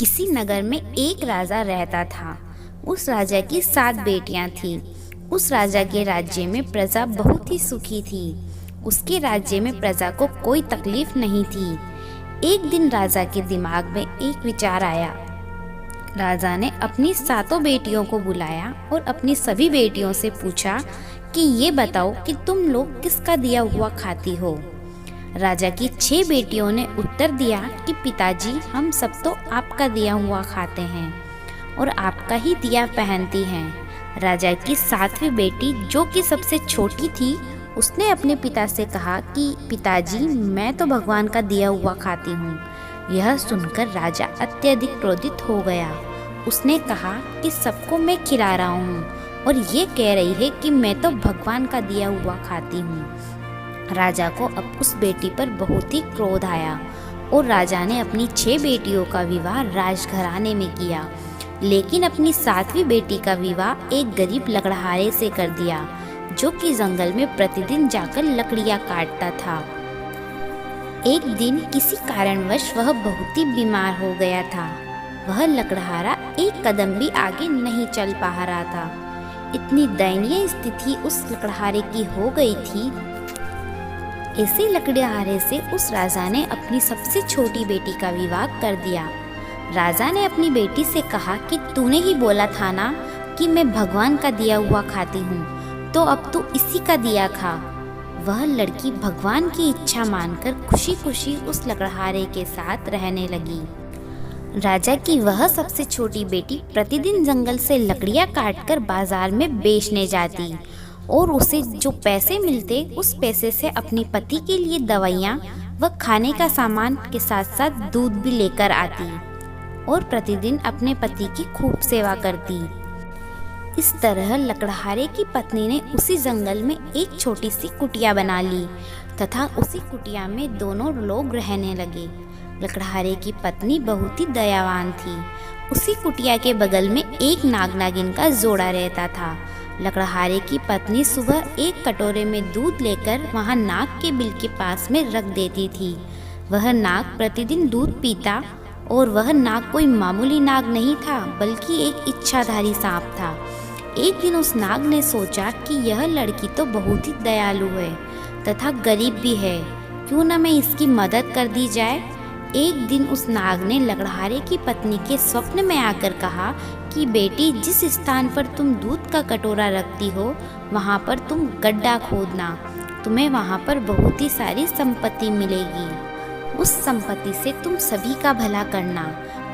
किसी नगर में एक राजा रहता था। उस राजा की 7 बेटियां थीं। उस राजा के राज्य में प्रजा बहुत ही सुखी थी। उसके राज्य में प्रजा को कोई तकलीफ नहीं थी। एक दिन राजा के दिमाग में एक विचार आया। राजा ने अपनी 7 बेटियों को बुलाया और अपनी सभी बेटियों से पूछा कि ये बताओ कि तुम लोग किसका दिया हुआ खाती हो। राजा की 6 बेटियों ने उत्तर दिया कि पिताजी, हम सब तो आपका दिया हुआ खाते हैं और आपका ही दिया पहनती हैं। राजा की 7वीं बेटी, जो कि सबसे छोटी थी, उसने अपने पिता से कहा कि पिताजी, मैं तो भगवान का दिया हुआ खाती हूँ। यह सुनकर राजा अत्यधिक क्रोधित हो गया। उसने कहा कि सबको मैं खिला रहा हूँ और ये कह रही है कि मैं तो भगवान का दिया हुआ खाती हूँ। राजा को अब उस बेटी पर बहुत ही क्रोध आया और राजा ने अपनी 6 बेटियों का विवाह राजघराने में किया, लेकिन अपनी 7वीं बेटी का विवाह एक गरीब लकड़हारे से कर दिया, जो कि जंगल में प्रतिदिन जाकर लकड़ियां काटता था। एक दिन किसी कारणवश वह बहुत ही बीमार हो गया था। वह लकड़हारा एक कदम भी आगे नहीं चल पा रहा था। इतनी दयनीय स्थिति उस लकड़हारे की हो गई थी। ऐसे लकड़हारे से उस राजा ने अपनी सबसे छोटी बेटी का विवाह कर दिया। राजा ने अपनी बेटी से कहा कि तूने ही बोला था ना कि मैं भगवान का दिया हुआ खाती हूँ, तो अब तू इसी का दिया खा। वह लड़की भगवान की इच्छा मानकर खुशी खुशी उस लकड़हारे के साथ रहने लगी। राजा की वह सबसे छोटी बेटी प्रतिदिन जंगल से लकड़ियाँ काटकर बाजार में बेचने जाती और उसे जो पैसे मिलते उस पैसे से अपने पति के लिए दवाइयाँ व खाने का सामान के साथ साथ दूध भी लेकर आती और प्रतिदिन अपने पति की खूब सेवा करती। इस तरह लकड़हारे की पत्नी ने उसी जंगल में एक छोटी सी कुटिया बना ली तथा उसी कुटिया में दोनों लोग रहने लगे। लकड़हारे की पत्नी बहुत ही दयावान थी। उसी कुटिया के बगल में एक नाग नागिन का जोड़ा रहता था। लकड़हारे की पत्नी सुबह एक कटोरे में दूध लेकर वहां नाग के बिल के पास में रख देती थी। वह नाग प्रतिदिन दूध पीता और वह नाग कोई मामूली नाग नहीं था, बल्कि एक इच्छाधारी सांप था। एक दिन उस नाग ने सोचा कि यह लड़की तो बहुत ही दयालु है तथा गरीब भी है, क्यों न मैं इसकी मदद कर दी जाए। एक दिन उस नाग ने लकड़हारे की पत्नी के स्वप्न में आकर कहा कि बेटी, जिस स्थान पर तुम दूध का कटोरा रखती हो वहाँ पर तुम गड्ढा खोदना, तुम्हें वहाँ पर बहुत ही सारी संपत्ति मिलेगी। उस संपत्ति से तुम सभी का भला करना,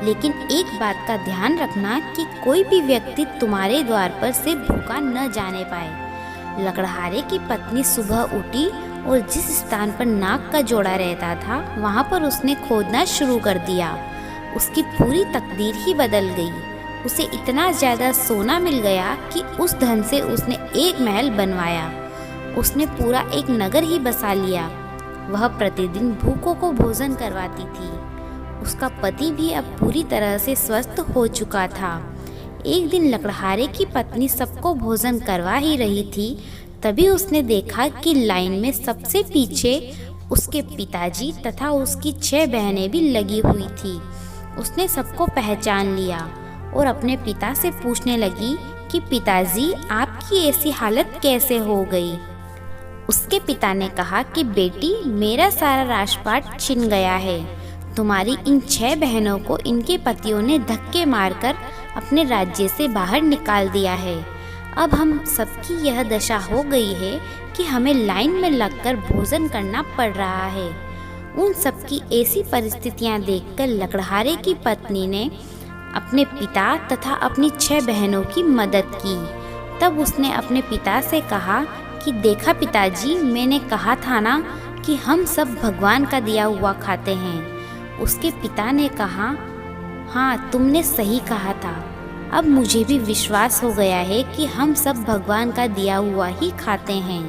लेकिन एक बात का ध्यान रखना कि कोई भी व्यक्ति तुम्हारे द्वार पर से भूखा न जाने पाए। लकड़हारे की पत्नी सुबह उठी और जिस स्थान पर नाग का जोड़ा रहता था वहाँ पर उसने खोदना शुरू कर दिया। उसकी पूरी तकदीर ही बदल गई। उसे इतना ज़्यादा सोना मिल गया कि उस धन से उसने एक महल बनवाया। उसने पूरा एक नगर ही बसा लिया। वह प्रतिदिन भूखों को भोजन करवाती थी। उसका पति भी अब पूरी तरह से स्वस्थ हो चुका था। एक दिन लकड़हारे की पत्नी सबको भोजन करवा ही रही थी, तभी उसने देखा कि लाइन में सबसे पीछे उसके पिताजी तथा उसकी 6 बहनें भी लगी हुई थी। उसने सबको पहचान लिया और अपने पिता से पूछने लगी कि पिताजी, आपकी ऐसी हालत कैसे हो गई। उसके पिता ने कहा कि बेटी, मेरा सारा राजपाट छिन गया है। तुम्हारी इन 6 बहनों को इनके पतियों ने धक्के मारकर अपने राज्य से बाहर निकाल दिया है। अब हम सबकी यह दशा हो गई है कि हमें लाइन में लगकर भोजन करना पड़ रहा है। उन सबकी ऐसी परिस्थितियां देखकर लकड़हारे की पत्नी ने अपने पिता तथा अपनी 6 बहनों की मदद की। तब उसने अपने पिता से कहा कि देखा पिताजी, मैंने कहा था ना कि हम सब भगवान का दिया हुआ खाते हैं। उसके पिता ने कहा, हाँ, तुमने सही कहा था। अब मुझे भी विश्वास हो गया है कि हम सब भगवान का दिया हुआ ही खाते हैं।